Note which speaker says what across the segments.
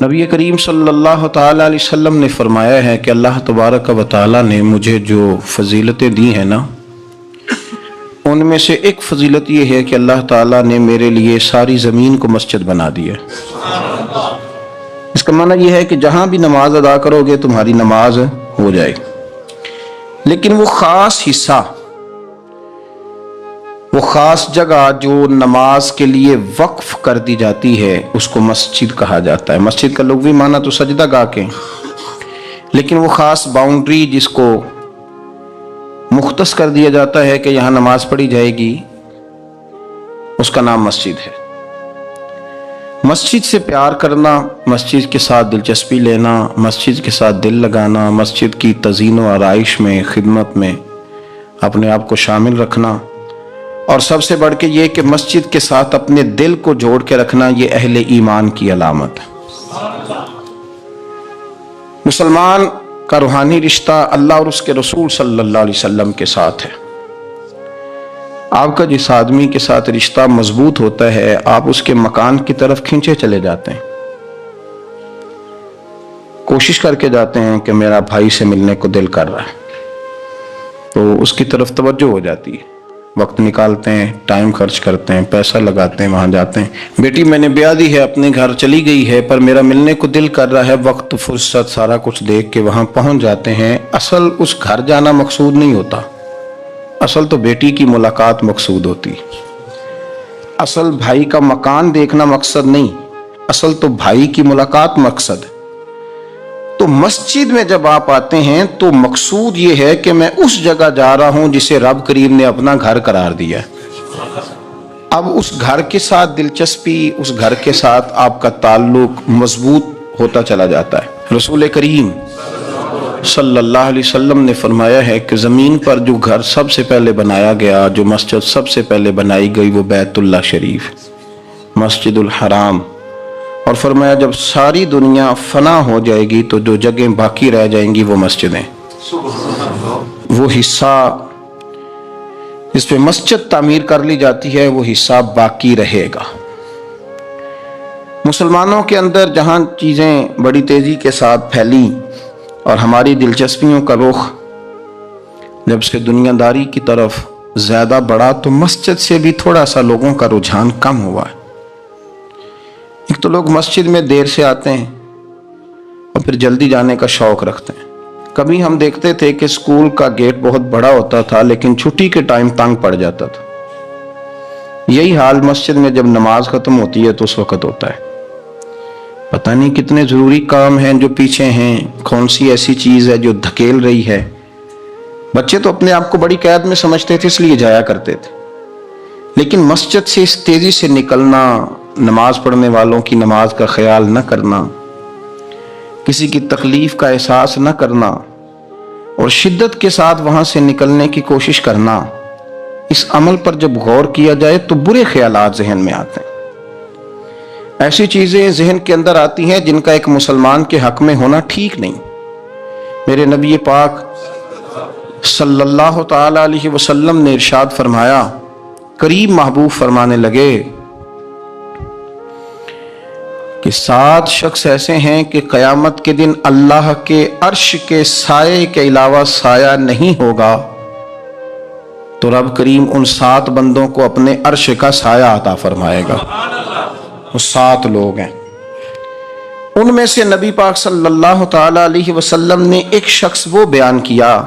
Speaker 1: نبی کریم صلی اللہ تعالیٰ علیہ وسلم نے فرمایا ہے کہ اللہ تبارک و تعالیٰ نے مجھے جو فضیلتیں دی ہیں نا، ان میں سے ایک فضیلت یہ ہے کہ اللہ تعالیٰ نے میرے لیے ساری زمین کو مسجد بنا دی ہے۔ اس کا معنی یہ ہے کہ جہاں بھی نماز ادا کرو گے تمہاری نماز ہو جائے گی، لیکن وہ خاص حصہ، وہ خاص جگہ جو نماز کے لیے وقف کر دی جاتی ہے اس کو مسجد کہا جاتا ہے۔ مسجد کا لغوی معنی تو سجدہ گاہ کے، لیکن وہ خاص باؤنڈری جس کو مختص کر دیا جاتا ہے کہ یہاں نماز پڑھی جائے گی، اس کا نام مسجد ہے۔ مسجد سے پیار کرنا، مسجد کے ساتھ دلچسپی لینا، مسجد کے ساتھ دل لگانا، مسجد کی تزئین و آرائش میں، خدمت میں اپنے آپ کو شامل رکھنا، اور سب سے بڑھ کے یہ کہ مسجد کے ساتھ اپنے دل کو جوڑ کے رکھنا، یہ اہل ایمان کی علامت ہے۔ مسلمان کا روحانی رشتہ اللہ اور اس کے رسول صلی اللہ علیہ وسلم کے ساتھ ہے۔ آپ کا جس آدمی کے ساتھ رشتہ مضبوط ہوتا ہے، آپ اس کے مکان کی طرف کھینچے چلے جاتے ہیں، کوشش کر کے جاتے ہیں کہ میرا بھائی سے ملنے کو دل کر رہا ہے، تو اس کی طرف توجہ ہو جاتی ہے، وقت نکالتے ہیں، ٹائم خرچ کرتے ہیں، پیسہ لگاتے ہیں، وہاں جاتے ہیں۔ بیٹی میں نے بیاہ دی ہے، اپنے گھر چلی گئی ہے، پر میرا ملنے کو دل کر رہا ہے، وقت فرصت سارا کچھ دیکھ کے وہاں پہنچ جاتے ہیں۔ اصل اس گھر جانا مقصود نہیں ہوتا، اصل تو بیٹی کی ملاقات مقصود ہوتی، اصل بھائی کا مکان دیکھنا مقصد نہیں، اصل تو بھائی کی ملاقات مقصد ہے۔ تو مسجد میں جب آپ آتے ہیں تو مقصود یہ ہے کہ میں اس جگہ جا رہا ہوں جسے رب کریم نے اپنا گھر قرار دیا ہے۔ اب اس گھر کے ساتھ دلچسپی، اس گھر کے ساتھ آپ کا تعلق مضبوط ہوتا چلا جاتا ہے۔ رسول کریم صلی اللہ علیہ وسلم نے فرمایا ہے کہ زمین پر جو گھر سب سے پہلے بنایا گیا، جو مسجد سب سے پہلے بنائی گئی، وہ بیت اللہ شریف، مسجد الحرام، اور فرمایا جب ساری دنیا فنا ہو جائے گی تو جو جگہیں باقی رہ جائیں گی وہ مسجدیں، وہ حصہ جس پہ مسجد تعمیر کر لی جاتی ہے وہ حصہ باقی رہے گا۔ مسلمانوں کے اندر جہاں چیزیں بڑی تیزی کے ساتھ پھیلی اور ہماری دلچسپیوں کا رخ جب سے دنیا داری کی طرف زیادہ بڑھا تو مسجد سے بھی تھوڑا سا لوگوں کا رجحان کم ہوا ہے۔ ایک تو لوگ مسجد میں دیر سے آتے ہیں اور پھر جلدی جانے کا شوق رکھتے ہیں۔ کبھی ہم دیکھتے تھے کہ اسکول کا گیٹ بہت بڑا ہوتا تھا لیکن چھٹی کے ٹائم تنگ پڑ جاتا تھا۔ یہی حال مسجد میں جب نماز ختم ہوتی ہے تو اس وقت ہوتا ہے۔ پتہ نہیں کتنے ضروری کام ہیں جو پیچھے ہیں، کون سی ایسی چیز ہے جو دھکیل رہی ہے۔ بچے تو اپنے آپ کو بڑی قید میں سمجھتے تھے اس لیے جایا کرتے تھے، لیکن مسجد سے اس تیزی سے نکلنا، نماز پڑھنے والوں کی نماز کا خیال نہ کرنا، کسی کی تکلیف کا احساس نہ کرنا اور شدت کے ساتھ وہاں سے نکلنے کی کوشش کرنا، اس عمل پر جب غور کیا جائے تو برے خیالات ذہن میں آتے ہیں۔ ایسی چیزیں ذہن کے اندر آتی ہیں جن کا ایک مسلمان کے حق میں ہونا ٹھیک نہیں۔ میرے نبی پاک صلی اللہ تعالی علیہ وسلم نے ارشاد فرمایا، قریب محبوب فرمانے لگے کہ 7 شخص ایسے ہیں کہ قیامت کے دن اللہ کے عرش کے سائے کے علاوہ سایہ نہیں ہوگا، تو رب کریم ان 7 بندوں کو اپنے عرش کا سایہ عطا فرمائے گا۔ وہ 7 لوگ ہیں، ان میں سے نبی پاک صلی اللہ تعالی علیہ وسلم نے ایک شخص وہ بیان کیا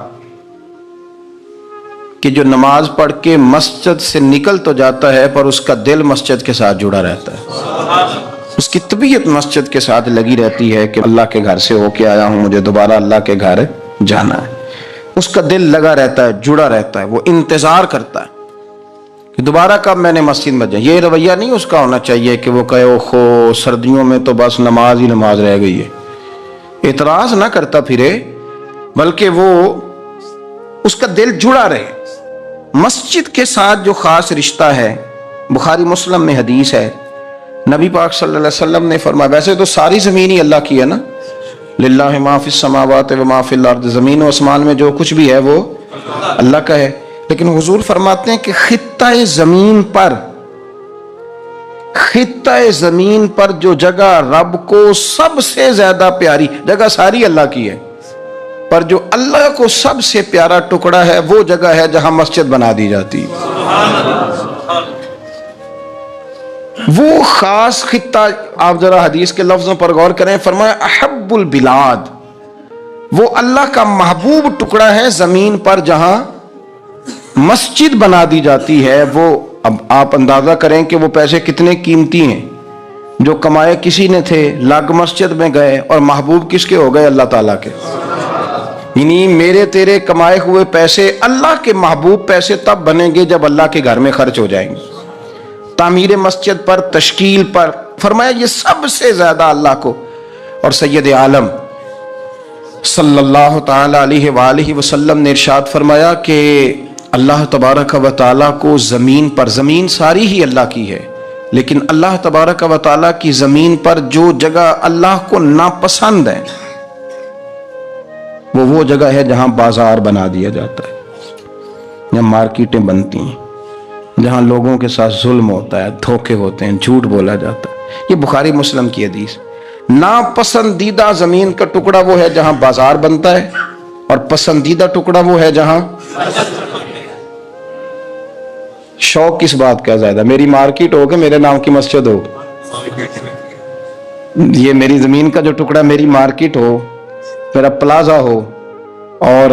Speaker 1: کہ جو نماز پڑھ کے مسجد سے نکل تو جاتا ہے پر اس کا دل مسجد کے ساتھ جڑا رہتا ہے، اس کی طبیعت مسجد کے ساتھ لگی رہتی ہے کہ اللہ کے گھر سے ہو کے آیا ہوں، مجھے دوبارہ اللہ کے گھر جانا ہے۔ اس کا دل لگا رہتا ہے، جڑا رہتا ہے، وہ انتظار کرتا ہے کہ دوبارہ کب میں نے مسجد میں جائیں۔ یہ رویہ نہیں اس کا ہونا چاہیے کہ وہ کہے اوہو سردیوں میں تو بس نماز ہی نماز رہ گئی ہے، اعتراض نہ کرتا پھرے، بلکہ وہ اس کا دل جڑا رہے۔ مسجد کے ساتھ جو خاص رشتہ ہے، بخاری مسلم میں حدیث ہے، نبی پاک صلی اللہ علیہ وسلم نے فرمایا، ویسے تو ساری زمین ہی اللہ کی ہے نا، للہ ما فی السماوات و ما فی الارض، زمین و آسمان میں جو کچھ بھی ہے وہ اللہ کا ہے، لیکن حضور فرماتے ہیں کہ خطہ زمین پر خطہ زمین پر جو جگہ رب کو سب سے زیادہ پیاری، جگہ ساری اللہ کی ہے، پر جو اللہ کو سب سے پیارا ٹکڑا ہے وہ جگہ ہے جہاں مسجد بنا دی جاتی ہے۔ وہ خاص خطہ، آپ ذرا حدیث کے لفظوں پر غور کریں، فرمایا احب البلاد، وہ اللہ کا محبوب ٹکڑا ہے زمین پر جہاں مسجد بنا دی جاتی ہے۔ وہ اب آپ اندازہ کریں کہ وہ پیسے کتنے قیمتی ہیں، جو کمائے کسی نے تھے، لگ مسجد میں گئے، اور محبوب کس کے ہو گئے؟ اللہ تعالیٰ کے۔ یعنی میرے تیرے کمائے ہوئے پیسے اللہ کے محبوب پیسے تب بنیں گے جب اللہ کے گھر میں خرچ ہو جائیں گے، تعمیر مسجد پر، تشکیل پر۔ فرمایا یہ سب سے زیادہ اللہ کو۔ اور سید عالم صلی اللہ تعالی علیہ وآلہ وسلم نے ارشاد فرمایا کہ اللہ تبارک و تعالیٰ کو زمین پر، زمین ساری ہی اللہ کی ہے، لیکن اللہ تبارک و تعالیٰ کی زمین پر جو جگہ اللہ کو ناپسند ہے وہ جگہ ہے جہاں بازار بنا دیا جاتا ہے، جہاں مارکیٹیں بنتی ہیں، جہاں لوگوں کے ساتھ ظلم ہوتا ہے، دھوکے ہوتے ہیں، جھوٹ بولا جاتا ہے۔ یہ بخاری مسلم کی حدیث۔ ناپسندیدہ زمین کا ٹکڑا وہ ہے جہاں بازار بنتا ہے، اور پسندیدہ ٹکڑا وہ ہے جہاں شوق کس بات کا زیادہ؟ میری مارکیٹ ہو کہ میرے نام کی مسجد ہو؟ یہ میری زمین کا جو ٹکڑا، میری مارکیٹ ہو، میرا پلازا ہو، اور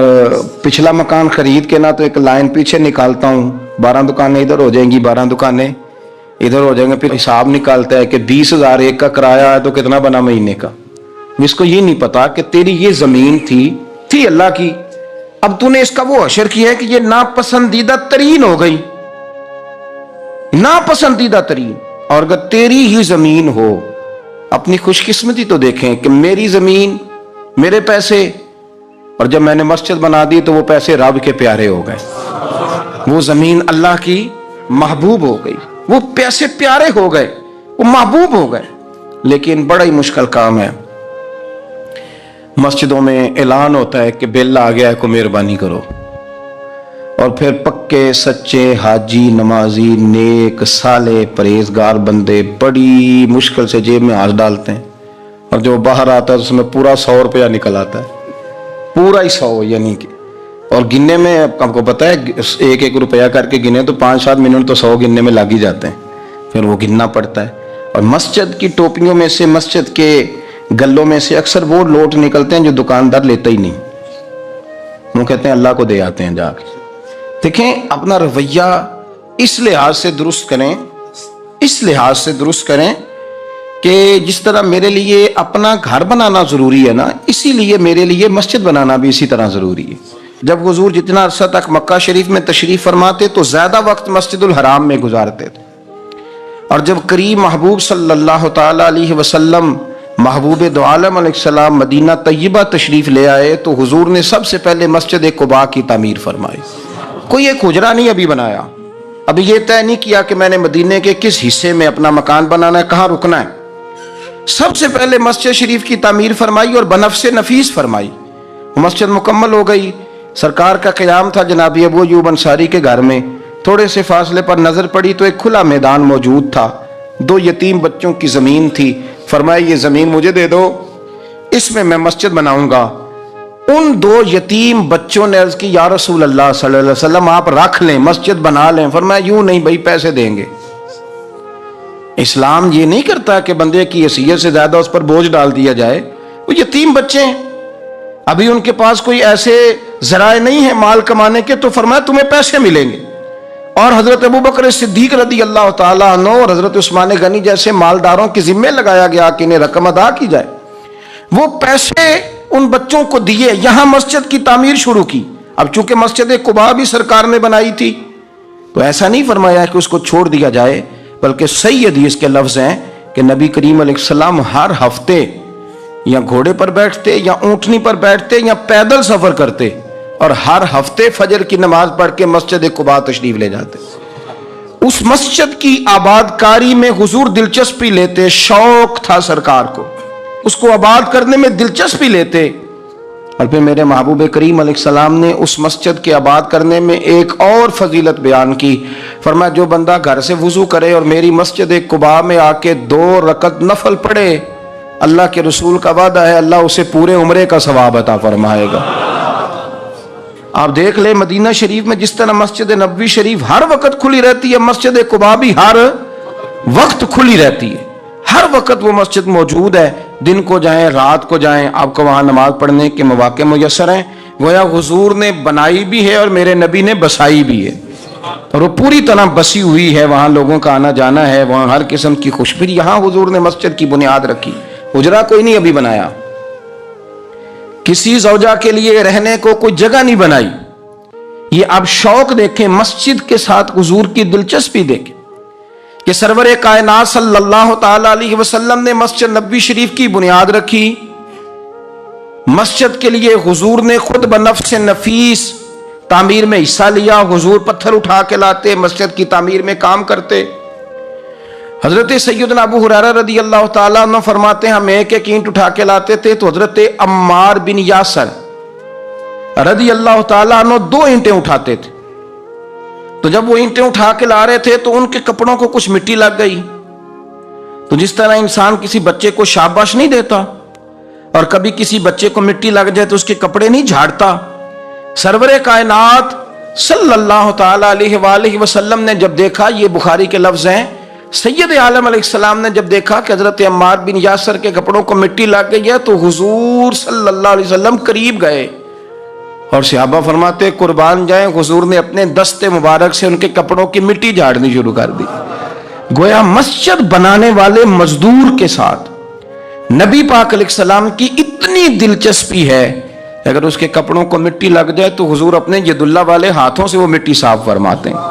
Speaker 1: پچھلا مکان خرید کے نہ تو ایک لائن پیچھے نکالتا ہوں، 12 دکانیں ادھر ہو جائیں گی، 12 دکانیں ادھر ہو جائیں گے، پھر حساب نکالتا ہے کہ 20,000 ایک کا کرایہ ہے تو کتنا بنا مہینے کا۔ اس کو یہ نہیں پتا کہ تیری یہ زمین تھی اللہ کی، اب تو نے اس کا وہ حشر کیا ہے کہ یہ ناپسندیدہ ترین ہو گئی، ناپسندیدہ ترین۔ اور اگر تیری ہی زمین ہو، اپنی خوش قسمتی تو دیکھیں کہ میری زمین، میرے پیسے، اور جب میں نے مسجد بنا دی تو وہ پیسے رب کے پیارے ہو گئے، وہ زمین اللہ کی محبوب ہو گئی، وہ پیسے پیارے ہو گئے، وہ محبوب ہو گئے۔ لیکن بڑا ہی مشکل کام ہے، مسجدوں میں اعلان ہوتا ہے کہ بل آ گیا ہے، کو مہربانی کرو، اور پھر پکے سچے حاجی، نمازی، نیک صالح پرہیزگار بندے بڑی مشکل سے جیب میں ہاتھ ڈالتے ہیں، اور جو باہر آتا ہے اس میں پورا 100 روپیہ نکل آتا ہے، پورا ہی 100، یعنی کہ، اور گننے میں آپ کو پتہ ہے 1 روپیہ کر کے گنے تو 5-7 منٹ تو 100 گننے میں لگ ہی جاتے ہیں، پھر وہ گننا پڑتا ہے۔ اور مسجد کی ٹوپیوں میں سے، مسجد کے گلوں میں سے اکثر وہ لوٹ نکلتے ہیں جو دکاندار لیتا ہی نہیں، وہ کہتے ہیں اللہ کو دے آتے ہیں جا کے۔ دیکھیں اپنا رویہ اس لحاظ سے درست کریں، اس لحاظ سے درست کریں کہ جس طرح میرے لیے اپنا گھر بنانا ضروری ہے نا، اسی لیے میرے لیے مسجد بنانا بھی اسی طرح ضروری ہے۔ جب حضور جتنا عرصہ تک مکہ شریف میں تشریف فرماتے تو زیادہ وقت مسجد الحرام میں گزارتے تھے، اور جب قریب محبوب صلی اللہ تعالی علیہ وسلم، محبوب دو عالم علیہ السلام مدینہ طیبہ تشریف لے آئے تو حضور نے سب سے پہلے مسجد قباء کی تعمیر فرمائی۔ کوئی ایک حجرہ نہیں ابھی بنایا، ابھی یہ طے نہیں کیا کہ میں نے مدینے کے کس حصے میں اپنا مکان بنانا ہے، کہاں رکنا ہے۔ سب سے پہلے مسجد شریف کی تعمیر فرمائی اور بنفس نفیس فرمائی، مسجد مکمل ہو گئی۔ سرکار کا قیام تھا جناب ابو ایوب انصاری کے گھر میں، تھوڑے سے فاصلے پر نظر پڑی تو ایک کھلا میدان موجود تھا، 2 یتیم بچوں کی زمین تھی۔ فرمایا یہ زمین مجھے دے دو، اس میں میں مسجد بناؤں گا۔ ان 2 یتیم بچوں نے عرض کی یا رسول اللہ صلی اللہ علیہ وسلم آپ رکھ لیں، مسجد بنا لیں۔ فرمایا یوں نہیں بھائی، پیسے دیں گے۔ اسلام یہ نہیں کرتا کہ بندے کی حیثیت سے زیادہ اس پر بوجھ ڈال دیا جائے، وہ یتیم بچے ہیں، ابھی ان کے پاس کوئی ایسے ذرائع نہیں ہے مال کمانے کے، تو فرمایا تمہیں پیسے ملیں گے۔ اور حضرت ابوبکر صدیق رضی اللہ تعالیٰ عنہ اور حضرت عثمان غنی جیسے مالداروں کے ذمہ لگایا گیا کہ انہیں رقم ادا کی جائے۔ وہ پیسے ان بچوں کو دیے، یہاں مسجد کی تعمیر شروع کی۔ اب چونکہ مسجد قباء بھی سرکار نے بنائی تھی تو ایسا نہیں فرمایا کہ اس کو چھوڑ دیا جائے، بلکہ صحیح حدیث کے لفظ ہیں کہ نبی کریم علیہ السلام ہر ہفتے یا گھوڑے پر بیٹھتے یا اونٹنی پر بیٹھتے یا پیدل سفر کرتے، اور ہر ہفتے فجر کی نماز پڑھ کے مسجد قباء تشریف لے جاتے۔ اس مسجد کی آباد کاری میں حضور دلچسپی لیتے، شوق تھا سرکار کو، اس کو آباد کرنے میں دلچسپی لیتے۔ اور پھر میرے محبوب کریم علیہ السلام نے اس مسجد کے آباد کرنے میں ایک اور فضیلت بیان کی. فرمایا جو بندہ گھر سے وضو کرے اور میری مسجد قباء میں آ کے 2 رکعت نفل پڑھے، اللہ کے رسول کا وعدہ ہے اللہ اسے پورے عمرے کا ثواب عطا فرمائے گا. آپ دیکھ لیں مدینہ شریف میں جس طرح مسجد نبوی شریف ہر وقت کھلی رہتی ہے، مسجد قباء بھی ہر وقت کھلی رہتی ہے. ہر وقت وہ مسجد موجود ہے، دن کو جائیں رات کو جائیں آپ کو وہاں نماز پڑھنے کے مواقع میسر ہیں. گویا حضور نے بنائی بھی ہے اور میرے نبی نے بسائی بھی ہے، اور وہ پوری طرح بسی ہوئی ہے. وہاں لوگوں کا آنا جانا ہے، وہاں ہر قسم کی خوشبو. یہاں حضور نے مسجد کی بنیاد رکھی، حجرہ کوئی نہیں ابھی بنایا، کسی زوجہ کے لیے رہنے کو کوئی جگہ نہیں بنائی. یہ آپ شوق دیکھیں، مسجد کے ساتھ حضور کی دلچسپی دیکھیں کہ سرور کائنات صلی اللہ تعالی علیہ وسلم نے مسجد نبوی شریف کی بنیاد رکھی. مسجد کے لیے حضور نے خود بنفس نفیس تعمیر میں حصہ لیا. حضور پتھر اٹھا کے لاتے، مسجد کی تعمیر میں کام کرتے. حضرت سیدنا ابو ہریرہ رضی اللہ تعالیٰ عنہ فرماتے ہیں ہم ایک اینٹ اٹھا کے لاتے تھے تو حضرت عمار بن یاسر رضی اللہ تعالیٰ عنہ 2 اینٹیں اٹھاتے تھے. تو جب وہ اینٹیں اٹھا کے لا رہے تھے تو ان کے کپڑوں کو کچھ مٹی لگ گئی. تو جس طرح انسان کسی بچے کو شاباش نہیں دیتا اور کبھی کسی بچے کو مٹی لگ جائے تو اس کے کپڑے نہیں جھاڑتا، سرور کائنات صلی اللہ تعالی علیہ وآلہ وسلم نے جب دیکھا، یہ بخاری کے لفظ ہیں، سید عالم علیہ السلام نے جب دیکھا کہ حضرت عمار بن یاسر کے کپڑوں کو مٹی لگ گئی ہے تو حضور صلی اللہ علیہ وسلم قریب گئے اور صحابہ فرماتے قربان جائیں حضور نے اپنے دست مبارک سے ان کے کپڑوں کی مٹی جھاڑنی شروع کر دی. گویا مسجد بنانے والے مزدور کے ساتھ نبی پاک علیہ السلام کی اتنی دلچسپی ہے، اگر اس کے کپڑوں کو مٹی لگ جائے تو حضور اپنے ید اللہ والے ہاتھوں سے وہ مٹی صاف فرماتے ہیں.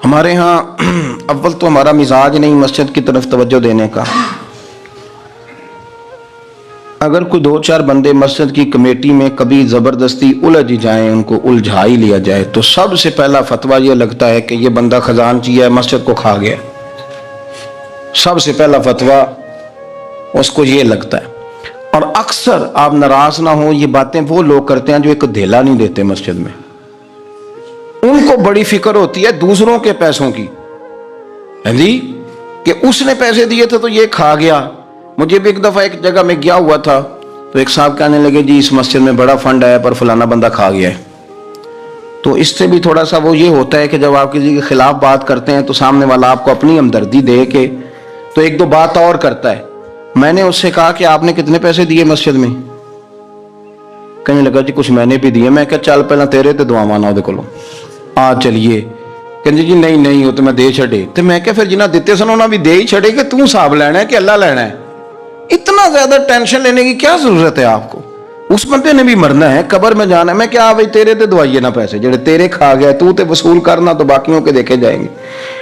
Speaker 1: ہمارے ہاں اول تو ہمارا مزاج نہیں مسجد کی طرف توجہ دینے کا. اگر کوئی 2-4 بندے مسجد کی کمیٹی میں کبھی زبردستی الجھ جائیں، ان کو الجھا ہی لیا جائے، تو سب سے پہلا فتویٰ یہ لگتا ہے کہ یہ بندہ خزانچی ہے، مسجد کو کھا گیا. سب سے پہلا فتویٰ اس کو یہ لگتا ہے. اور اکثر آپ ناراض نہ ہوں، یہ باتیں وہ لوگ کرتے ہیں جو ایک دھیلا نہیں دیتے مسجد میں. ان کو بڑی فکر ہوتی ہے دوسروں کے پیسوں کی، جی کہ اس نے پیسے دیے تھے تو یہ کھا گیا. مجھے بھی ایک دفعہ ایک جگہ میں گیا ہوا تھا تو ایک صاحب کہنے لگے جی اس مسجد میں بڑا فنڈ آیا پر فلانا بندہ کھا گیا ہے. تو اس سے بھی تھوڑا سا وہ یہ ہوتا ہے کہ جب آپ کسی کے خلاف بات کرتے ہیں تو سامنے والا آپ کو اپنی ہمدردی دے کے تو 1-2 بات اور کرتا ہے. میں نے اس سے کہا کہ آپ نے کتنے پیسے دیے مسجد میں؟ کہنے لگا جی کچھ میں نے بھی دیے. میں کہا چل پہلا تیرے تے دعا مانا دے کولو آ چلیے. کہنے جی نہیں وہ تو میں دے چھڑے. تو میں کہا پھر جنہ دیتے سن انہاں بھی دے ہی چھڑے کہ تو حساب لینا ہے کہ اللہ لینا ہے. اتنا زیادہ ٹینشن لینے کی کیا ضرورت ہے آپ کو؟ اس بندے نے بھی مرنا ہے، قبر میں جانا ہے. میں کیا بھائی تیرے تے دعائیے نہ پیسے جڑے تیرے کھا گئے تو تے وصول کرنا تو باقیوں کے دیکھے جائیں گے.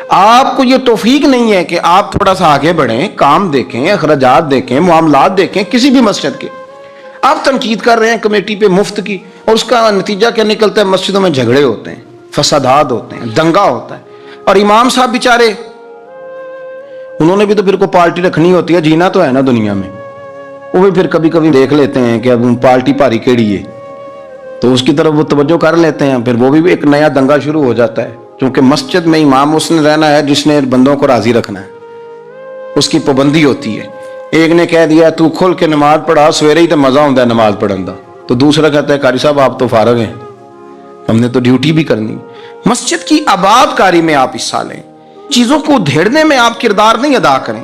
Speaker 1: آپ کو یہ توفیق نہیں ہے کہ آپ تھوڑا سا آگے بڑھیں، کام دیکھیں، اخراجات دیکھیں، معاملات دیکھیں کسی بھی مسجد کے. آپ تنقید کر رہے ہیں کمیٹی پہ مفت کی اور اس کا نتیجہ کیا نکلتا ہے؟ مسجدوں میں جھگڑے ہوتے ہیں، فسادات ہوتے ہیں، دنگا ہوتا ہے. اور امام صاحب بیچارے انہوں نے بھی تو پھر کو پارٹی رکھنی ہوتی ہے، جینا تو ہے نا دنیا میں. وہ بھی پھر کبھی کبھی دیکھ لیتے ہیں کہ اب پارٹی پاری کیڑی ہے تو اس کی طرف وہ توجہ کر لیتے ہیں. پھر وہ بھی ایک نیا دنگا شروع ہو جاتا ہے کیونکہ مسجد میں امام اس نے رہنا ہے جس نے بندوں کو راضی رکھنا ہے، اس کی پابندی ہوتی ہے. ایک نے کہہ دیا تو کھل کے نماز پڑھا سویرے ہی تو مزہ ہوتا ہے نماز پڑھن دا، تو دوسرا کہتا ہے قاری صاحب آپ تو فارغ ہیں، ہم نے تو ڈیوٹی بھی کرنی. مسجد کی آباد کاری میں آپ حصہ لیں، چیزوں کو دھیڑنے میں آپ کردار نہیں ادا کریں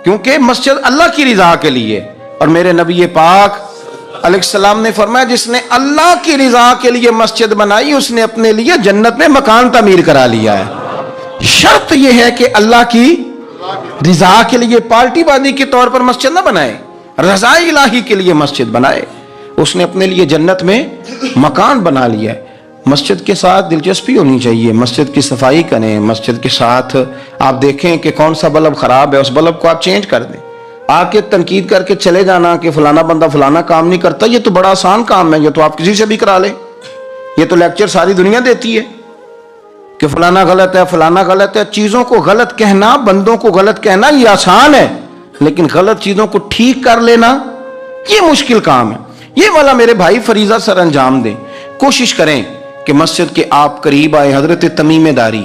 Speaker 1: کیونکہ مسجد اللہ کی رضا کے لیے. اور میرے نبی پاک علیہ السلام نے فرمایا جس نے اللہ کی رضا کے لیے مسجد بنائی اس نے اپنے لیے جنت میں مکان تعمیر کرا لیا ہے. شرط یہ ہے کہ اللہ کی رضا کے لیے پارٹی بازی کے طور پر مسجد نہ بنائے، رضا الہی کے لیے مسجد بنائے. اس نے اپنے لیے جنت میں مکان بنا لیا ہے. مسجد کے ساتھ دلچسپی ہونی چاہیے، مسجد کی صفائی کریں، مسجد کے ساتھ آپ دیکھیں کہ کون سا بلب خراب ہے اس بلب کو آپ چینج کر دیں. آ کے تنقید کر کے چلے جانا کہ فلانا بندہ فلانا کام نہیں کرتا، یہ تو بڑا آسان کام ہے، یہ تو آپ کسی سے بھی کرا لیں. یہ تو لیکچر ساری دنیا دیتی ہے کہ فلانا غلط ہے فلانا غلط ہے. چیزوں کو غلط کہنا، بندوں کو غلط کہنا یہ آسان ہے، لیکن غلط چیزوں کو ٹھیک کر لینا یہ مشکل کام ہے. یہ والا میرے بھائی فریضہ سر انجام دیں. کوشش کریں کہ مسجد کے آپ قریب آئے. حضرت تمیم داری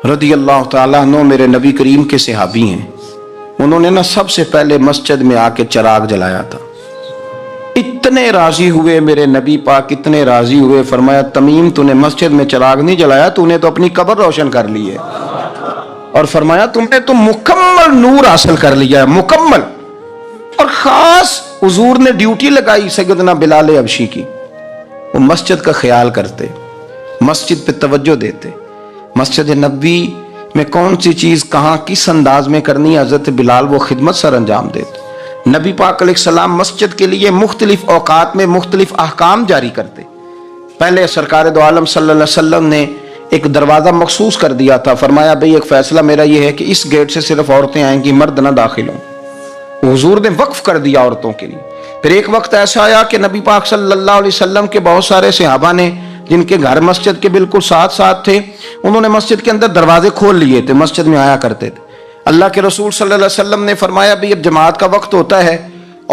Speaker 1: رضی اللہ تعالیٰ عنہ میرے نبی کریم کے صحابی ہیں. انہوں نے نا سب سے پہلے مسجد میں آ کے چراغ جلایا تھا. اتنے راضی ہوئے میرے نبی پاک، اتنے راضی ہوئے، فرمایا تمیم تو نے مسجد میں چراغ نہیں جلایا، تو نے تو اپنی قبر روشن کر لی ہے. اور فرمایا تم نے تو مکمل نور حاصل کر لیا ہے، مکمل. اور خاص حضور نے ڈیوٹی لگائی سیدنا بلال حبشی کی. وہ مسجد کا خیال کرتے، مسجد پہ توجہ دیتے. مسجد نبوی میں کون سی چیز کہاں کس انداز میں کرنی ہے، حضرت بلال وہ خدمت سر انجام دیتے. نبی پاک علیہ السلام مسجد کے لیے مختلف اوقات میں مختلف احکام جاری کرتے. پہلے سرکار دو عالم صلی اللہ علیہ وسلم نے ایک دروازہ مخصوص کر دیا تھا. فرمایا بھئی ایک فیصلہ میرا یہ ہے کہ اس گیٹ سے صرف عورتیں آئیں گی، مرد نہ داخل ہوں. حضور نے وقف کر دیا عورتوں کے لیے. پھر ایک وقت ایسا آیا کہ نبی پاک صلی اللہ علیہ وسلم کے بہت سارے صحابہ نے، جن کے گھر مسجد کے بالکل ساتھ ساتھ تھے، انہوں نے مسجد کے اندر دروازے کھول لیے تھے، مسجد میں آیا کرتے تھے. اللہ کے رسول صلی اللہ علیہ وسلم نے فرمایا بھی اب جماعت کا وقت ہوتا ہے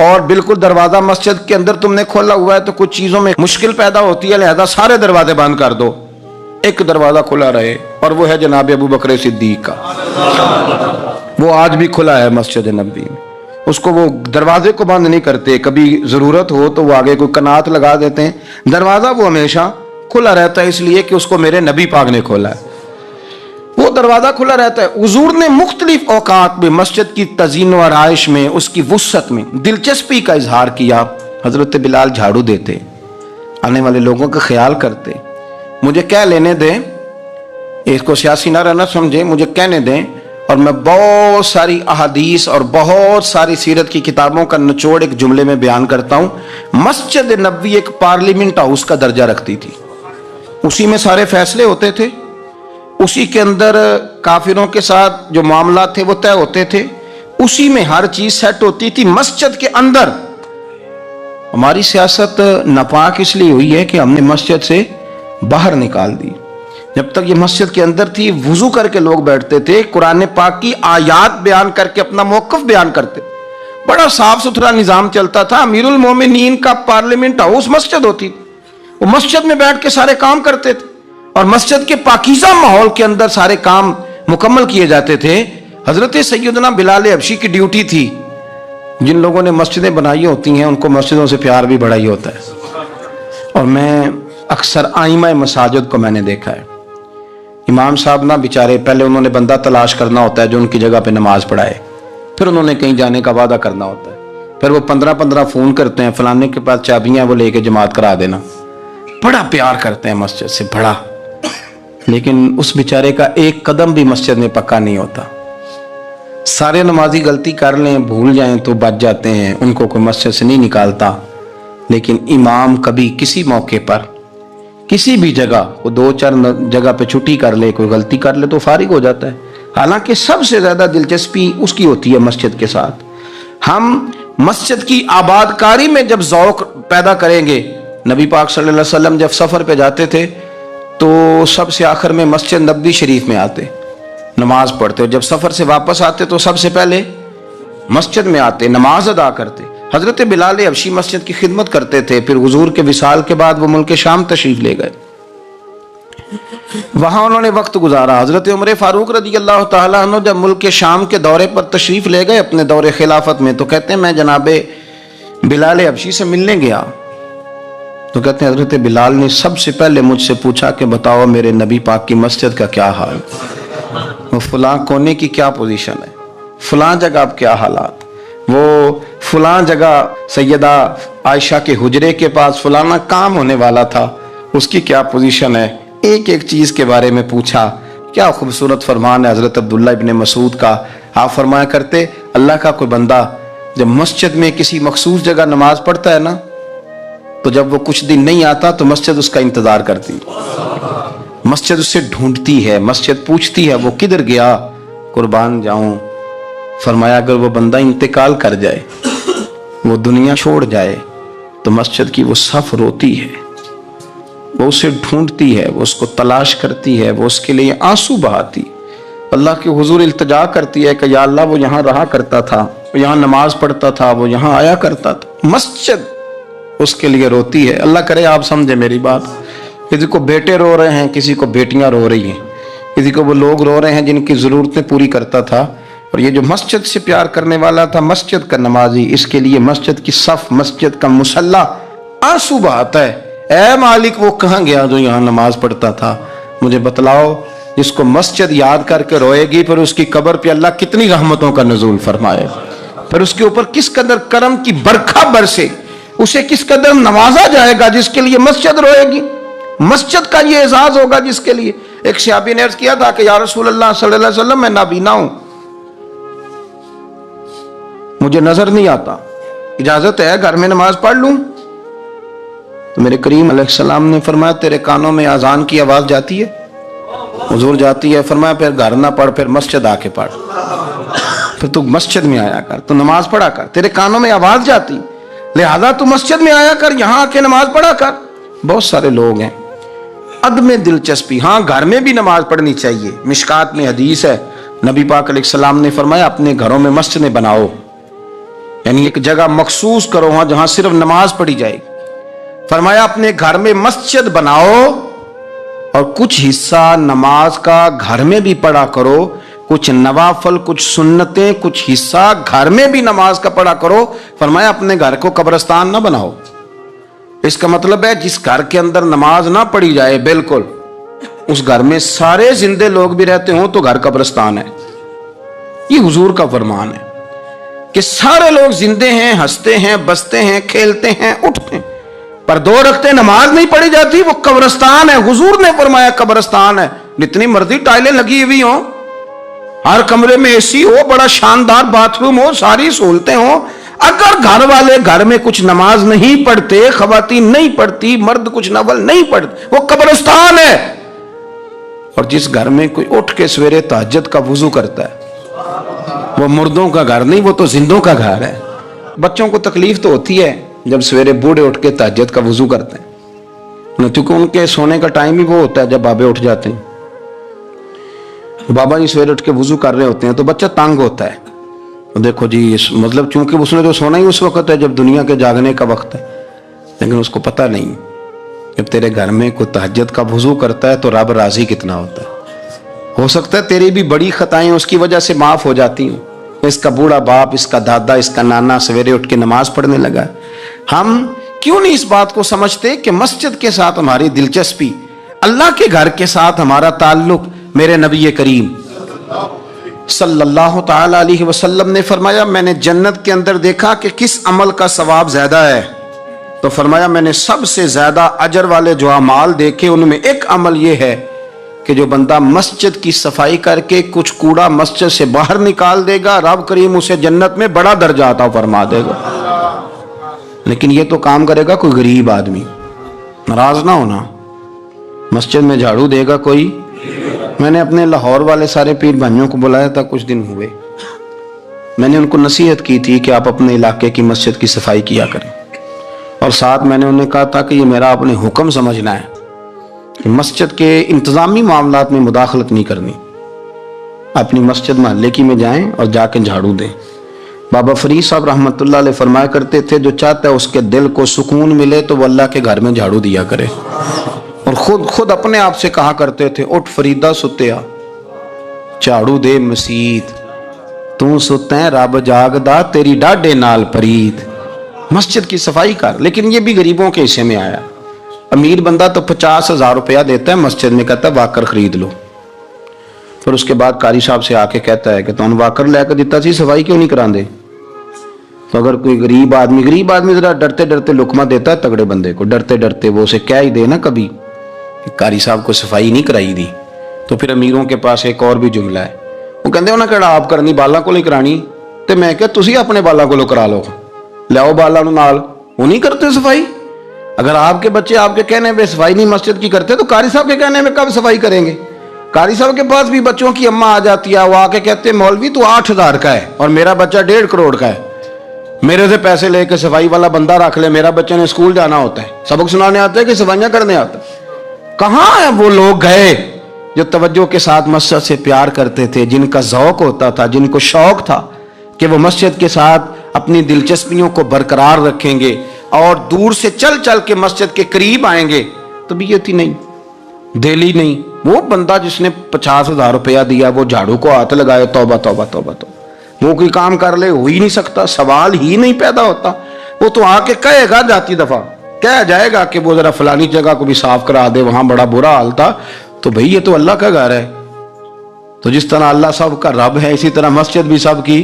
Speaker 1: اور بالکل دروازہ مسجد کے اندر تم نے کھولا ہوا ہے تو کچھ چیزوں میں مشکل پیدا ہوتی ہے، لہذا سارے دروازے بند کر دو، ایک دروازہ کھلا رہے، اور وہ ہے جناب ابو بکر صدیق کا. وہ آج بھی کھلا ہے مسجد نبوی میں. اس کو وہ دروازے کو بند نہیں کرتے، کبھی ضرورت ہو تو وہ آگے کوئی کنات لگا دیتے ہیں. دروازہ وہ ہمیشہ کھلا رہتا ہے، اس لیے کہ اس کو میرے نبی پاک نے کھولا ہے. وہ دروازہ کھلا رہتا ہے. حضور نے مختلف اوقات میں مسجد کی تزئین و آرائش میں، اس کی وسعت میں دلچسپی کا اظہار کیا. حضرت بلال جھاڑو دیتے، آنے والے لوگوں کا خیال کرتے. مجھے کہہ لینے دیں، اس کو سیاسی نعرہ نہ سمجھیں، مجھے کہنے دیں اور میں بہت ساری احادیث اور بہت ساری سیرت کی کتابوں کا نچوڑ ایک جملے میں بیان کرتا ہوں. مسجد نبوی ایک پارلیمنٹ ہاؤس کا درجہ رکھتی تھی. اسی میں سارے فیصلے ہوتے تھے، اسی کے اندر کافروں کے ساتھ جو معاملات تھے وہ طے ہوتے تھے، اسی میں ہر چیز سیٹ ہوتی تھی مسجد کے اندر. ہماری سیاست ناپاک اس لیے ہوئی ہے کہ ہم نے مسجد سے باہر نکال دی. جب تک یہ مسجد کے اندر تھی وضو کر کے لوگ بیٹھتے تھے، قرآن پاک کی آیات بیان کر کے اپنا موقف بیان کرتے. بڑا صاف ستھرا نظام چلتا تھا. امیر المومنین کا پارلیمنٹ ہاؤس مسجد ہوتی تھی، وہ مسجد میں بیٹھ کے سارے کام کرتے تھے اور مسجد کے پاکیزہ ماحول کے اندر سارے کام مکمل کیے جاتے تھے. حضرت سیدنا بلال حبشی کی ڈیوٹی تھی. جن لوگوں نے مسجدیں بنائی ہوتی ہیں ان کو مسجدوں سے پیار بھی بڑا ہی ہوتا ہے. اور میں اکثر آئمہ مساجد کو میں نے دیکھا ہے، امام صاحب نہ بیچارے پہلے انہوں نے بندہ تلاش کرنا ہوتا ہے جو ان کی جگہ پہ نماز پڑھائے، پھر انہوں نے کہیں جانے کا وعدہ کرنا ہوتا ہے، پھر وہ 15 فون کرتے ہیں فلانے کے پاس چابیاں وہ لے کے جماعت کرا دینا. بڑا پیار کرتے ہیں مسجد سے، بڑا. لیکن اس بیچارے کا ایک قدم بھی مسجد میں پکا نہیں ہوتا. سارے نمازی غلطی کر لیں، بھول جائیں تو بچ جاتے ہیں، ان کو کوئی مسجد سے نہیں نکالتا. لیکن امام کبھی کسی موقع پر کسی بھی جگہ وہ 2-4 جگہ پہ چھٹی کر لے، کوئی غلطی کر لے تو فارغ ہو جاتا ہے. حالانکہ سب سے زیادہ دلچسپی اس کی ہوتی ہے مسجد کے ساتھ. ہم مسجد کی آباد کاری میں جب ذوق پیدا کریں گے، نبی پاک صلی اللہ علیہ وسلم جب سفر پہ جاتے تھے تو سب سے آخر میں مسجد نبوی شریف میں آتے، نماز پڑھتے، اور جب سفر سے واپس آتے تو سب سے پہلے مسجد میں آتے، نماز ادا کرتے. حضرت بلال حبشی مسجد کی خدمت کرتے تھے. پھر حضور کے وصال کے بعد وہ ملک شام تشریف لے گئے، وہاں انہوں نے وقت گزارا. حضرت عمر فاروق رضی اللہ تعالیٰ عنہ جب ملک شام کے دورے پر تشریف لے گئے اپنے دور خلافت میں، تو کہتے ہیں میں جناب بلال حبشی سے ملنے گیا تو کہتے ہیں حضرت بلال نے سب سے پہلے مجھ سے پوچھا کہ بتاؤ میرے نبی پاک کی مسجد کا کیا حال، وہ فلاں کونے کی کیا پوزیشن ہے، فلاں جگہ اب کیا حالات، وہ فلاں جگہ سیدہ عائشہ کے حجرے کے پاس فلانا کام ہونے والا تھا، اس کی کیا پوزیشن ہے. ایک ایک چیز کے بارے میں پوچھا. کیا خوبصورت فرمان ہے حضرت عبداللہ ابن مسعود کا. آپ فرمایا کرتے اللہ کا کوئی بندہ جب مسجد میں کسی مخصوص جگہ نماز پڑھتا ہے نا، تو جب وہ کچھ دن نہیں آتا تو مسجد اس کا انتظار کرتی، مسجد اسے ڈھونڈتی ہے، مسجد پوچھتی ہے وہ کدھر گیا، قربان جاؤں. فرمایا اگر وہ بندہ انتقال کر جائے، وہ دنیا چھوڑ جائے، تو مسجد کی وہ صف روتی ہے، وہ اسے ڈھونڈتی ہے، وہ اس کو تلاش کرتی ہے، وہ اس کے لیے آنسو بہاتی، اللہ کے حضور التجا کرتی ہے کہ یا اللہ وہ یہاں رہا کرتا تھا، وہ یہاں نماز پڑھتا تھا، وہ یہاں آیا کرتا تھا. مسجد اس کے لیے روتی ہے. اللہ کرے آپ سمجھے میری بات. کسی کو بیٹے رو رہے ہیں, کسی کو بیٹیاں رو رہی ہیں, کسی کو وہ لوگ رو رہے ہیں جن کی ضرورتیں پوری کرتا تھا. اور یہ جو مسجد سے پیار کرنے والا تھا, مسجد کا نمازی, اس کے لیے مسجد کی صف, مسجد کا مصلی آنسو بہاتا ہے. اے مالک وہ کہاں گیا جو یہاں نماز پڑھتا تھا؟ مجھے بتلاؤ. جس کو مسجد یاد کر کے روئے گی, پھر اس کی قبر پہ اللہ کتنی رحمتوں کا نزول فرمائے, پھر اس کے اوپر کس قدر کرم کی برکھا برسے, اسے کس قدر نوازا جائے گا جس کے لیے مسجد روئے گی. مسجد کا یہ اعزاز ہوگا جس کے لیے. ایک صحابی نے عرض کیا تھا کہ یا رسول اللہ صلی اللہ علیہ وسلم, میں نابینا ہوں, مجھے نظر نہیں آتا, اجازت ہے گھر میں نماز پڑھ لوں؟ تو میرے کریم علیہ السلام نے فرمایا تیرے کانوں میں اذان کی آواز جاتی ہے؟ حضور جاتی ہے. فرمایا پھر گھر نہ پڑھ, پھر مسجد آ کے پڑھ, پھر تو مسجد میں آیا کر, تو نماز پڑھا کر, تیرے کانوں میں آواز جاتی, لہذا تو مسجد میں آیا کر, یہاں آ کے نماز پڑھا کر. بہت سارے لوگ ہیں عدم دلچسپی. ہاں گھر میں بھی نماز پڑھنی چاہیے. مشکات میں حدیث ہے, نبی پاک علیہ السلام نے فرمایا اپنے گھروں میں مسجدیں بناؤ, یعنی ایک جگہ مخصوص کرو ہاں جہاں صرف نماز پڑھی جائے. فرمایا اپنے گھر میں مسجد بناؤ اور کچھ حصہ نماز کا گھر میں بھی پڑھا کرو, کچھ نوافل, کچھ سنتیں, کچھ حصہ گھر میں بھی نماز کا پڑھا کرو. فرمایا اپنے گھر کو قبرستان نہ بناؤ. اس کا مطلب ہے جس گھر کے اندر نماز نہ پڑھی جائے بالکل, اس گھر میں سارے زندے لوگ بھی رہتے ہوں تو گھر قبرستان ہے. یہ حضور کا فرمان ہے کہ سارے لوگ زندے ہیں, ہنستے ہیں, بستے ہیں, کھیلتے ہیں, اٹھتے ہیں, پر 2 رکعتیں نماز نہیں پڑھی جاتی, وہ قبرستان ہے. حضور نے فرمایا قبرستان ہے. جتنی مرضی ٹائلیں لگی ہوئی ہوں, ہر کمرے میں اے سی ہو, بڑا شاندار باتھ روم ہو, ساری سہولتیں ہوں, اگر گھر والے گھر میں کچھ نماز نہیں پڑھتے, خواتین نہیں پڑھتی, مرد کچھ نفل نہیں پڑھتے, وہ قبرستان ہے. اور جس گھر میں کوئی اٹھ کے سویرے تہجد کا وضو کرتا ہے, وہ مردوں کا گھر نہیں, وہ تو زندوں کا گھر ہے. بچوں کو تکلیف تو ہوتی ہے جب سویرے بوڑھے اٹھ کے تہجد کا وضو کرتے ہیں, کیونکہ ان کے سونے کا ٹائم ہی وہ ہوتا ہے جب بابے اٹھ جاتے ہیں. بابا جی سویرے اٹھ کے وضو کر رہے ہوتے ہیں تو بچہ تنگ ہوتا ہے. دیکھو جی مطلب چونکہ اس نے جو سونا ہی اس وقت ہے جب دنیا کے جاگنے کا وقت ہے, لیکن اس کو پتہ نہیں جب تیرے گھر میں کوئی تہجد کا وضو کرتا ہے تو رب راضی کتنا ہوتا ہے. ہو سکتا ہے تیری بھی بڑی خطائیں اس کی وجہ سے معاف ہو جاتی ہوں. اس کا بوڑھا باپ, اس کا دادا, اس کا نانا سویرے اٹھ کے نماز پڑھنے لگا. ہم کیوں نہیں اس بات کو سمجھتے کہ مسجد کے ساتھ ہماری دلچسپی, اللہ کے گھر کے ساتھ ہمارا تعلق. میرے نبی کریم صلی اللہ تعالی علیہ وسلم نے فرمایا میں نے جنت کے اندر دیکھا کہ کس عمل کا ثواب زیادہ ہے, تو فرمایا میں نے سب سے زیادہ اجر والے جو اعمال دیکھے ان میں ایک عمل یہ ہے کہ جو بندہ مسجد کی صفائی کر کے کچھ کوڑا مسجد سے باہر نکال دے گا, رب کریم اسے جنت میں بڑا درجہ عطا فرما دے گا. لیکن یہ تو کام کرے گا کوئی غریب آدمی, ناراض نہ ہونا. مسجد میں جھاڑو دے گا کوئی. میں نے اپنے لاہور والے سارے پیر بھائیوں کو بلایا تھا, کچھ دن ہوئے, میں نے ان کو نصیحت کی تھی کہ آپ اپنے علاقے کی مسجد کی صفائی کیا کریں, اور ساتھ میں نے انہیں کہا تھا کہ یہ میرا اپنے حکم سمجھنا ہے کہ مسجد کے انتظامی معاملات میں مداخلت نہیں کرنی. اپنی مسجد محلے کی میں جائیں اور جا کے جھاڑو دیں. بابا فرید صاحب رحمۃ اللہ علیہ فرمایا کرتے تھے جو چاہتا ہے اس کے دل کو سکون ملے تو وہ اللہ کے گھر میں جھاڑو دیا کرے. اور خود اپنے آپ سے کہا کرتے تھے اٹھ فریدہ ستیا جھاڑو دے مسجد, تو ستیں رب جاگدا تیری ڈاڈے نال پرید. مسجد کی صفائی کر. لیکن یہ بھی غریبوں کے حصے میں آیا. امیر بندہ تو 50,000 روپیہ دیتا ہے مسجد میں, کہتا ہے واکر خرید لو. پھر اس کے بعد قاری صاحب سے آ کے کہتا ہے کہ تو واکر لے کے دیتا سی, صفائی کیوں نہیں کراندے؟ تو اگر کوئی غریب آدمی ذرا ڈرتے ڈرتے لقمہ دیتا ہے تگڑے بندے کو, ڈرتے ڈرتے وہ اسے کہہ ہی دے نا کبھی کہ قاری صاحب کو صفائی نہیں کرائی دی, تو پھر امیروں کے پاس ایک اور بھی جملہ ہے, وہ کہتے ہیں کہڑا آپ کرنی بالا کو نہیں کرانی, تو میں کہ تسی اپنے بالا کو کرا لو, لیاؤ بالا نال, وہ نہیں کرتے صفائی. اگر آپ کے بچے آپ کے کہنے پہ صفائی نہیں مسجد کی کرتے تو قاری صاحب کے کہنے میں کب صفائی کریں گے؟ قاری صاحب کے پاس بھی بچوں کی اماں آ جاتی ہے, وہ آ کے کہتے ہیں مولوی تو 8,000 کا ہے اور میرا بچہ 1.5 کروڑ کا ہے, میرے سے پیسے لے کے صفائی والا بندہ رکھ لے, میرا بچے نے اسکول جانا ہوتا ہے, سبق سنانے آتا ہے کہ صفائیاں کرنے آتا ہے. کہاں ہیں وہ لوگ گئے جو توجہ کے ساتھ مسجد سے پیار کرتے تھے, جن کا ذوق ہوتا تھا, جن کو شوق تھا کہ وہ مسجد کے ساتھ اپنی دلچسپیوں کو برقرار رکھیں گے. اور دور سے چل چل کے مسجد کے قریب آئیں گے، طبیعت ہی نہیں، دل ہی نہیں۔ وہ بندہ جس نے 50,000 روپیہ دیا وہ جھاڑو کو ہاتھ لگائے، توبہ توبہ توبہ توبہ، وہ کوئی کام کر لے، ہو ہی نہیں سکتا، سوال ہی نہیں پیدا ہوتا۔ وہ تو آ کے کہے گا جاتی دفعہ، کہہ جائے گا کہ وہ ذرا فلانی جگہ کو بھی صاف کرا دے، وہاں بڑا برا حال تھا۔ تو بھئی یہ تو اللہ کا گھر ہے، تو جس طرح اللہ سب کا رب ہے اسی طرح مسجد بھی سب کی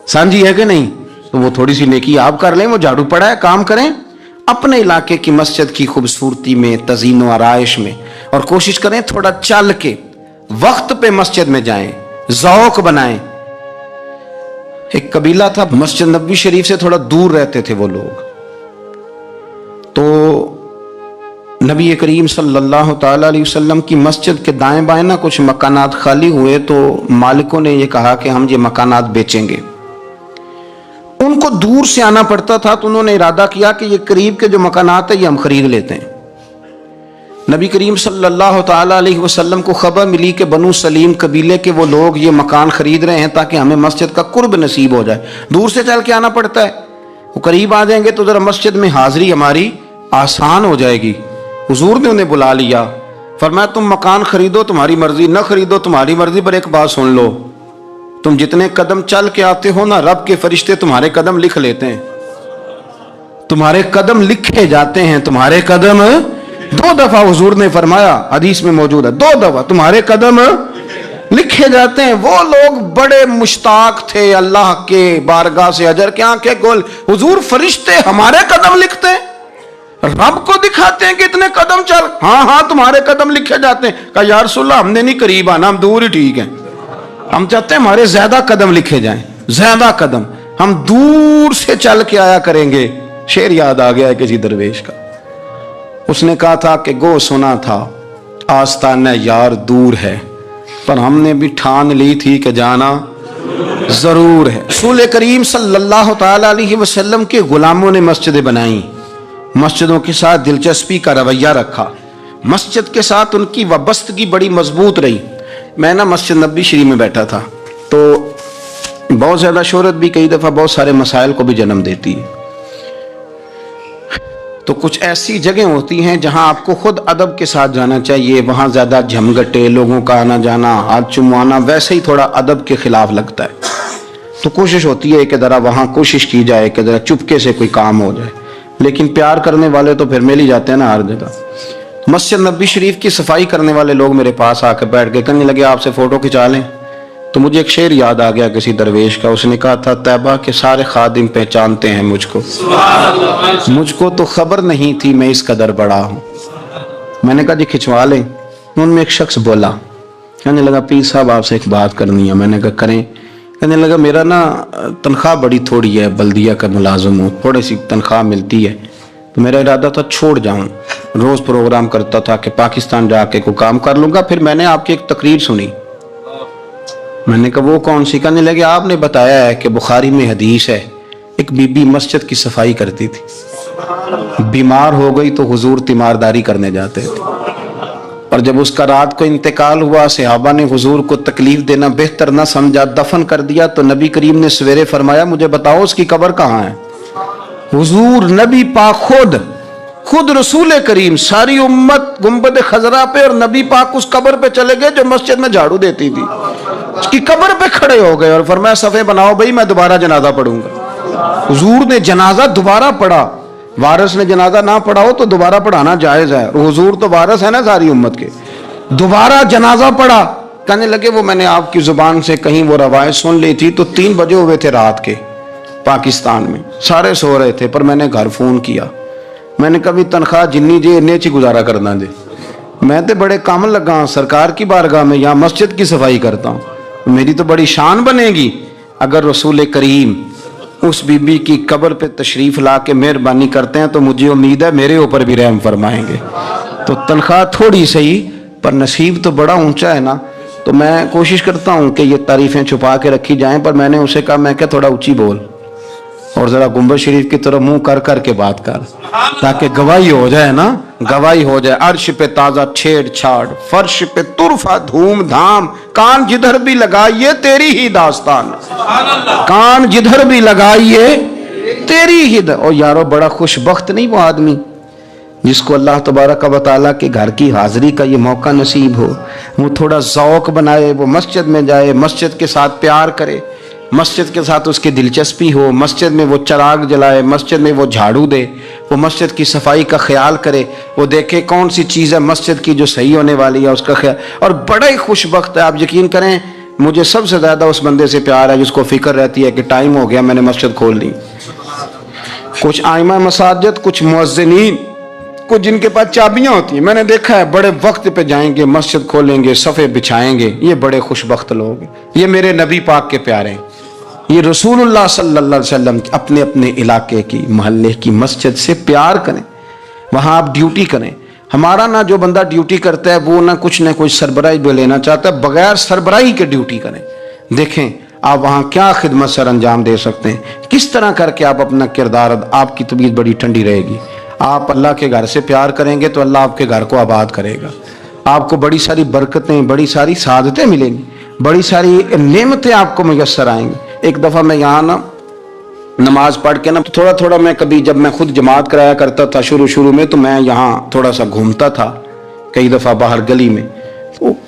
Speaker 1: سانجھی ہے کہ نہیں؟ تو وہ تھوڑی سی نیکی آپ کر لیں، وہ جھاڑو پڑا ہے، کام کریں اپنے علاقے کی مسجد کی خوبصورتی میں، تزئین و آرائش میں، اور کوشش کریں تھوڑا چل کے وقت پہ مسجد میں جائیں، ذوق بنائیں۔ ایک قبیلہ تھا مسجد نبوی شریف سے تھوڑا دور رہتے تھے وہ لوگ، تو نبی کریم صلی اللہ تعالی علیہ وسلم کی مسجد کے دائیں بائیں نا کچھ مکانات خالی ہوئے، تو مالکوں نے یہ کہا کہ ہم یہ مکانات بیچیں گے۔ ان کو دور سے آنا پڑتا تھا، تو انہوں نے ارادہ کیا کہ یہ قریب کے جو مکانات ہیں یہ ہم خرید لیتے ہیں۔ نبی کریم صلی اللہ تعالی علیہ وسلم کو خبر ملی کہ بنو سلیم قبیلے کے وہ لوگ یہ مکان خرید رہے ہیں تاکہ ہمیں مسجد کا قرب نصیب ہو جائے، دور سے چل کے آنا پڑتا ہے، وہ قریب آ جائیں گے تو ذرا مسجد میں حاضری ہماری آسان ہو جائے گی۔ حضور نے انہیں بلا لیا، فرمایا تم مکان خریدو تمہاری مرضی، نہ خریدو تمہاری مرضی، پر ایک بات سن لو، تم جتنے قدم چل کے آتے ہو نا، رب کے فرشتے تمہارے قدم لکھ لیتے ہیں، تمہارے قدم لکھے جاتے ہیں، تمہارے قدم 2 دفعہ حضور نے فرمایا، حدیث میں موجود ہے، 2 دفعہ تمہارے قدم لکھے جاتے ہیں۔ وہ لوگ بڑے مشتاق تھے اللہ کے بارگاہ سے اجر کے آنکھیں کھول، حضور فرشتے ہمارے قدم لکھتے ہیں، رب کو دکھاتے ہیں کہ اتنے قدم چل، ہاں ہاں تمہارے قدم لکھے جاتے ہیں۔ کہا یا رسول اللہ ہم نے نہیں قریب آنا، ہم دور ہی ٹھیک ہیں، ہم چاہتے ہیں ہمارے زیادہ قدم لکھے جائیں، زیادہ قدم، ہم دور سے چل کے آیا کریں گے۔ شعر یاد آ گیا ہے کسی درویش کا، اس نے کہا تھا کہ گو سنا تھا آستانہ یار دور ہے، پر ہم نے بھی ٹھان لی تھی کہ جانا ضرور ہے۔ رسول کریم صلی اللہ تعالی علیہ وسلم کے غلاموں نے مسجدیں بنائیں، مسجدوں کے ساتھ دلچسپی کا رویہ رکھا، مسجد کے ساتھ ان کی وابستگی بڑی مضبوط رہی۔ میں نا مسجد نبوی شریف میں بیٹھا تھا، تو بہت زیادہ شہرت بھی کئی دفعہ بہت سارے مسائل کو بھی جنم دیتی ہے، تو کچھ ایسی جگہیں ہوتی ہیں جہاں آپ کو خود ادب کے ساتھ جانا چاہیے، وہاں زیادہ جھمگٹے لوگوں کا آنا جانا، ہاتھ چموانا ویسے ہی تھوڑا ادب کے خلاف لگتا ہے، تو کوشش ہوتی ہے کہ ذرا وہاں کوشش کی جائے کہ ذرا چپکے سے کوئی کام ہو جائے، لیکن پیار کرنے والے تو پھر مل ہی جاتے ہیں نا ہر جگہ۔ مسجد نبوی شریف کی صفائی کرنے والے لوگ میرے پاس آ کے بیٹھ کے کہنے لگے آپ سے فوٹو کھنچا لیں، تو مجھے ایک شعر یاد آ گیا کسی درویش کا، اس نے کہا تھا طیبہ کے سارے خادم پہچانتے ہیں مجھ کو تو خبر نہیں تھی میں اس قدر بڑا ہوں۔ میں نے کہا جی کھنچوا لیں، ان میں ایک شخص بولا، کہنے لگا پیر صاحب آپ سے ایک بات کرنی ہے۔ میں نے کہا کریں۔ کہنے لگا میرا نا تنخواہ بڑی تھوڑی ہے، بلدیہ کا ملازم ہوں، تھوڑی سی تنخواہ ملتی ہے، تو میرا ارادہ تھا چھوڑ جاؤں، روز پروگرام کرتا تھا کہ پاکستان جا کے کوئی کام کر لوں گا۔ پھر میں نے آپ کی ایک تقریر سنی، میں نے کہا وہ کون سی؟ کہنے لگے آپ نے بتایا ہے کہ بخاری میں حدیث ہے ایک بی بی مسجد کی صفائی کرتی تھی، بیمار ہو گئی تو حضور تیمارداری کرنے جاتے تھے، اور جب اس کا رات کو انتقال ہوا صحابہ نے حضور کو تکلیف دینا بہتر نہ سمجھا، دفن کر دیا، تو نبی کریم نے سویرے فرمایا مجھے بتاؤ اس کی قبر کہاں ہے؟ حضور نبی پاک خود رسول کریم ساری امت گنبد خضرا پہ، اور نبی پاک اس قبر پہ چلے گئے جو مسجد میں جھاڑو دیتی تھی، اس کی قبر پہ کھڑے ہو گئے اور فرمایا صفے بناؤ بھائی میں دوبارہ جنازہ پڑھوں گا۔ حضور نے جنازہ دوبارہ پڑھا، وارث نے جنازہ نہ پڑھا ہو تو دوبارہ پڑھانا جائز ہے، اور حضور تو وارث ہے نا ساری امت کے، دوبارہ جنازہ پڑھا۔ کہنے لگے وہ میں نے آپ کی زبان سے کہیں وہ روایت سن لی تھی، تو 3 بجے ہوئے تھے رات کے پاکستان میں، سارے سو رہے تھے، پر میں نے گھر فون کیا، میں نے کبھی تنخواہ جنی جی انہیں چی گزارا کرنا دے، میں تو بڑے کام لگا ہوں سرکار کی بارگاہ میں، یہاں مسجد کی صفائی کرتا ہوں، میری تو بڑی شان بنے گی اگر رسول کریم اس بی بی کی قبر پہ تشریف لا کے مہربانی کرتے ہیں، تو مجھے امید ہے میرے اوپر بھی رحم فرمائیں گے۔ تو تنخواہ تھوڑی صحیح پر نصیب تو بڑا اونچا ہے نا، تو میں کوشش کرتا ہوں کہ یہ تعریفیں چھپا کے رکھی جائیں، پر میں نے اسے کہا میں کہ تھوڑا اونچی بول اور ذرا گنبد شریف کی طرف منہ کر کے بات کر، تاکہ گواہی ہو جائے نا، گواہی ہو جائے۔ عرش پہ تازہ چھیڑ چھاڑ، فرش پہ طرفہ دھوم دھام، کان جدھر بھی لگائیے تیری ہی داستان، کان جدھر بھی لگائیے تیری ہدایت. اور یارو بڑا خوش بخت نہیں وہ آدمی جس کو اللہ تبارک و تعالیٰ کے گھر کی حاضری کا یہ موقع نصیب ہو, وہ تھوڑا ذوق بنائے, وہ مسجد میں جائے, مسجد کے ساتھ پیار کرے, مسجد کے ساتھ اس کی دلچسپی ہو, مسجد میں وہ چراغ جلائے, مسجد میں وہ جھاڑو دے, وہ مسجد کی صفائی کا خیال کرے, وہ دیکھے کون سی چیز ہے مسجد کی جو صحیح ہونے والی ہے اس کا خیال. اور بڑا ہی خوش بخت ہے. آپ یقین کریں مجھے سب سے زیادہ اس بندے سے پیار ہے جس کو فکر رہتی ہے کہ ٹائم ہو گیا میں نے مسجد کھول لی. کچھ ائمہ مساجد, کچھ مؤذنین, کچھ جن کے پاس چابیاں ہوتی ہیں, میں نے دیکھا ہے بڑے وقت پہ جائیں گے, مسجد کھولیں گے, صفے بچھائیں گے. یہ بڑے خوش بخت لوگ ہیں. یہ میرے نبی پاک کے پیارے ہیں. یہ رسول اللہ صلی اللہ علیہ وسلم اپنے اپنے علاقے کی, محلے کی مسجد سے پیار کریں, وہاں آپ ڈیوٹی کریں. ہمارا نہ جو بندہ ڈیوٹی کرتا ہے وہ نہ کوئی سربراہی بھی لینا چاہتا ہے, بغیر سربراہی کے ڈیوٹی کریں. دیکھیں آپ وہاں کیا خدمت سر انجام دے سکتے ہیں, کس طرح کر کے آپ اپنا کردار, آپ کی طبیعت بڑی ٹھنڈی رہے گی. آپ اللہ کے گھر سے پیار کریں گے تو اللہ آپ کے گھر کو آباد کرے گا. آپ کو بڑی ساری برکتیں, بڑی ساری سعادتیں ملیں گی, بڑی ساری نعمتیں آپ کو میسر آئیں گی. ایک دفعہ میں یہاں نا نماز پڑھ کے نا تھوڑا تھوڑا میں کبھی جب میں خود جماعت کرایا کرتا تھا شروع میں, تو میں یہاں تھوڑا سا گھومتا تھا کئی دفعہ باہر گلی میں.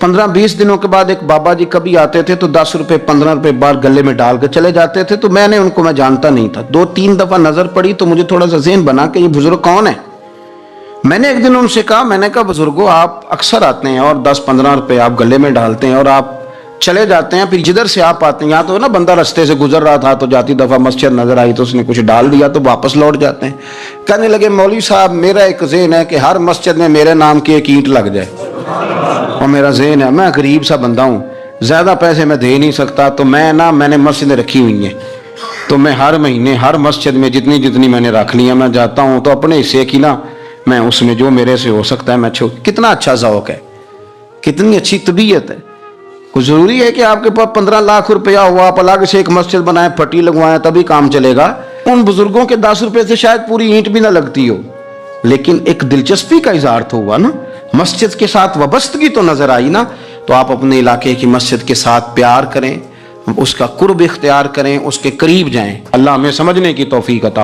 Speaker 1: 15-20 دنوں کے بعد ایک بابا جی کبھی آتے تھے تو 10 روپے 15 روپے باہر گلے میں ڈال کے چلے جاتے تھے. تو میں نے ان کو, میں جانتا نہیں تھا, 2-3 دفعہ نظر پڑی تو مجھے تھوڑا سا ذہن بنا کہ یہ بزرگ کون ہے. میں نے ایک دن ان سے کہا, میں نے کہا بزرگوں آپ اکثر آتے ہیں اور 10-15 روپے آپ گلے میں ڈالتے ہیں اور آپ چلے جاتے ہیں, پھر جدھر سے آپ آتے ہیں, یہاں تو نا بندہ رستے سے گزر رہا تھا تو جاتی دفعہ مسجد نظر آئی تو اس نے کچھ ڈال دیا تو واپس لوٹ جاتے ہیں. کہنے لگے مولوی صاحب میرا ایک ذہن ہے کہ ہر مسجد میں میرے نام کی ایک اینٹ لگ جائے, اور میرا ذہن ہے, میں غریب سا بندہ ہوں, زیادہ پیسے میں دے نہیں سکتا, تو میں نے مسجدیں رکھی ہوئی ہیں تو میں ہر مہینے ہر مسجد میں جتنی میں نے رکھ لی ہیں میں جاتا ہوں تو اپنے حصے کی نا میں اس میں جو میرے سے ہو سکتا ہے میں کتنا اچھا ذوق ہے, کتنی اچھی طبیعت ہے. کوئی ضروری ہے کہ آپ کے پاس 15 لاکھ روپیہ ہوا آپ الگ سے ایک مسجد بنائیں, پٹی لگوائیں تبھی کام چلے گا. ان بزرگوں کے 10 روپے سے شاید پوری اینٹ بھی نہ لگتی ہو, لیکن ایک دلچسپی کا اظہار تو ہوا نا, مسجد کے ساتھ وابستگی تو نظر آئی نا. تو آپ اپنے علاقے کی مسجد کے ساتھ پیار کریں, اس کا قرب اختیار کریں, اس کے قریب جائیں. اللہ ہمیں سمجھنے کی توفیق عطا